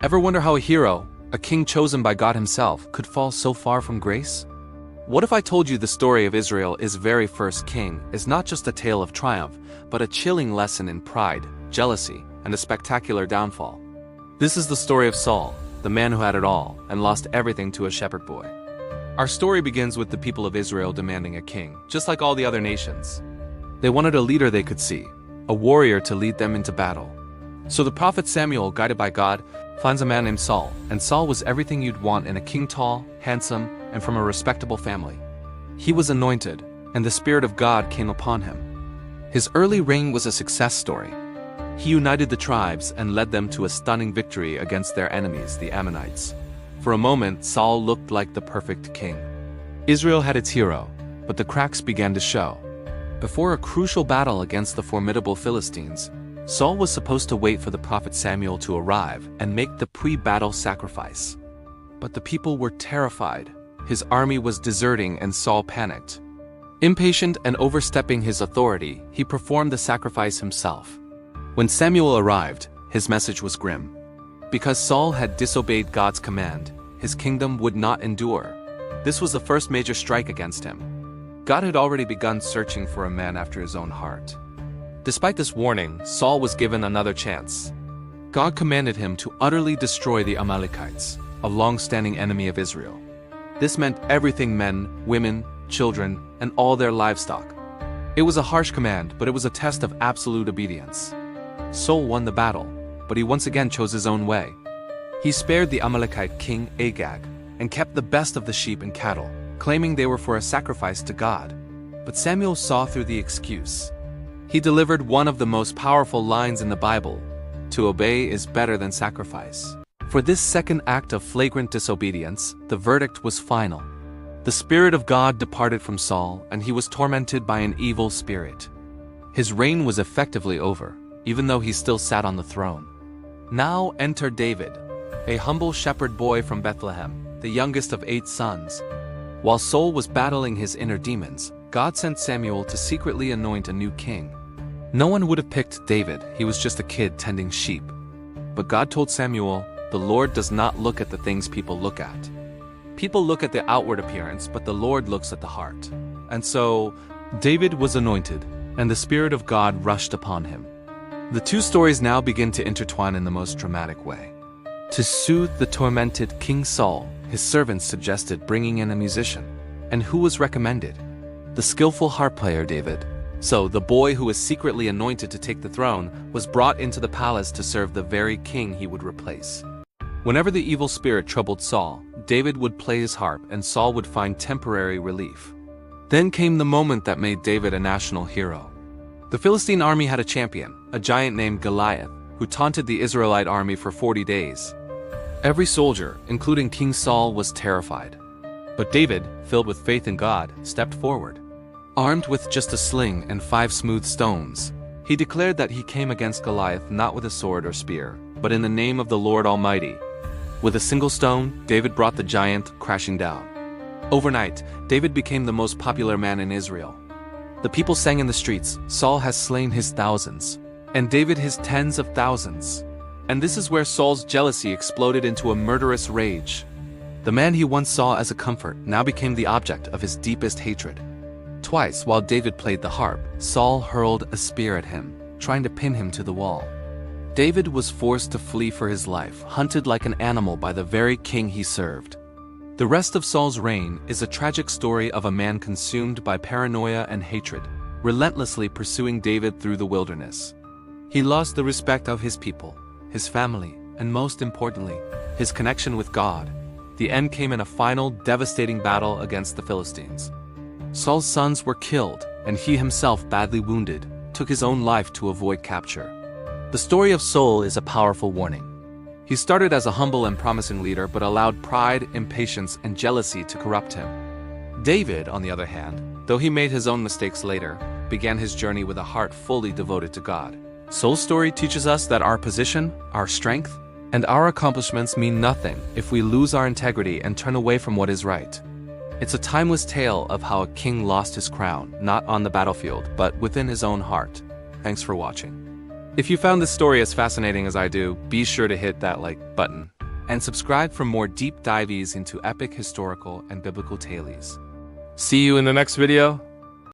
Ever wonder how a hero, a king chosen by God himself, could fall so far from grace? What if I told you the story of Israel's very first king is not just a tale of triumph, but a chilling lesson in pride, jealousy, and a spectacular downfall? This is the story of Saul, the man who had it all and lost everything to a shepherd boy. Our story begins with the people of Israel demanding a king, just like all the other nations. They wanted a leader they could see, a warrior to lead them into battle. So the prophet Samuel, guided by God, finds a man named Saul, and Saul was everything you'd want in a king, tall, handsome, and from a respectable family. He was anointed, and the Spirit of God came upon him. His early reign was a success story. He united the tribes and led them to a stunning victory against their enemies, the Ammonites. For a moment, Saul looked like the perfect king. Israel had its hero, but the cracks began to show. Before a crucial battle against the formidable Philistines, Saul was supposed to wait for the prophet Samuel to arrive and make the pre-battle sacrifice. But the people were terrified. His army was deserting and Saul panicked. Impatient and overstepping his authority, he performed the sacrifice himself. When Samuel arrived, his message was grim. Because Saul had disobeyed God's command, his kingdom would not endure. This was the first major strike against him. God had already begun searching for a man after his own heart. Despite this warning, Saul was given another chance. God commanded him to utterly destroy the Amalekites, a long-standing enemy of Israel. This meant everything: men, women, children, and all their livestock. It was a harsh command, but it was a test of absolute obedience. Saul won the battle, but he once again chose his own way. He spared the Amalekite king Agag and kept the best of the sheep and cattle, claiming they were for a sacrifice to God. But Samuel saw through the excuse. He delivered one of the most powerful lines in the Bible: "To obey is better than sacrifice." For this second act of flagrant disobedience, the verdict was final. The Spirit of God departed from Saul, and he was tormented by an evil spirit. His reign was effectively over, even though he still sat on the throne. Now enter David, a humble shepherd boy from Bethlehem, the youngest of 8 sons. While Saul was battling his inner demons, God sent Samuel to secretly anoint a new king. No one would have picked David. He was just a kid tending sheep. But God told Samuel, "The Lord does not look at the things people look at. People look at the outward appearance, but the Lord looks at the heart." And so, David was anointed, and the Spirit of God rushed upon him. The two stories now begin to intertwine in the most dramatic way. To soothe the tormented King Saul, his servants suggested bringing in a musician. And who was recommended? The skillful harp player David. So the boy who was secretly anointed to take the throne was brought into the palace to serve the very king he would replace. Whenever the evil spirit troubled Saul, David would play his harp and Saul would find temporary relief. Then came the moment that made David a national hero. The Philistine army had a champion, a giant named Goliath, who taunted the Israelite army for 40 days. Every soldier, including King Saul, was terrified. But David, filled with faith in God, stepped forward. Armed with just a sling and 5 smooth stones, he declared that he came against Goliath not with a sword or spear, but in the name of the Lord Almighty. With a single stone, David brought the giant crashing down. Overnight, David became the most popular man in Israel. The people sang in the streets, "Saul has slain his thousands, and David his tens of thousands." And this is where Saul's jealousy exploded into a murderous rage. The man he once saw as a comfort now became the object of his deepest hatred. Twice, while David played the harp, Saul hurled a spear at him, trying to pin him to the wall. David was forced to flee for his life, hunted like an animal by the very king he served. The rest of Saul's reign is a tragic story of a man consumed by paranoia and hatred, relentlessly pursuing David through the wilderness. He lost the respect of his people, his family, and most importantly, his connection with God. The end came in a final, devastating battle against the Philistines. Saul's sons were killed, and he himself, badly wounded, took his own life to avoid capture. The story of Saul is a powerful warning. He started as a humble and promising leader, but allowed pride, impatience, and jealousy to corrupt him. David, on the other hand, though he made his own mistakes later, began his journey with a heart fully devoted to God. Saul's story teaches us that our position, our strength, and our accomplishments mean nothing if we lose our integrity and turn away from what is right. It's a timeless tale of how a king lost his crown, not on the battlefield, but within his own heart. Thanks for watching. If you found this story as fascinating as I do, be sure to hit that like button and subscribe for more deep dives into epic historical and biblical tales. See you in the next video.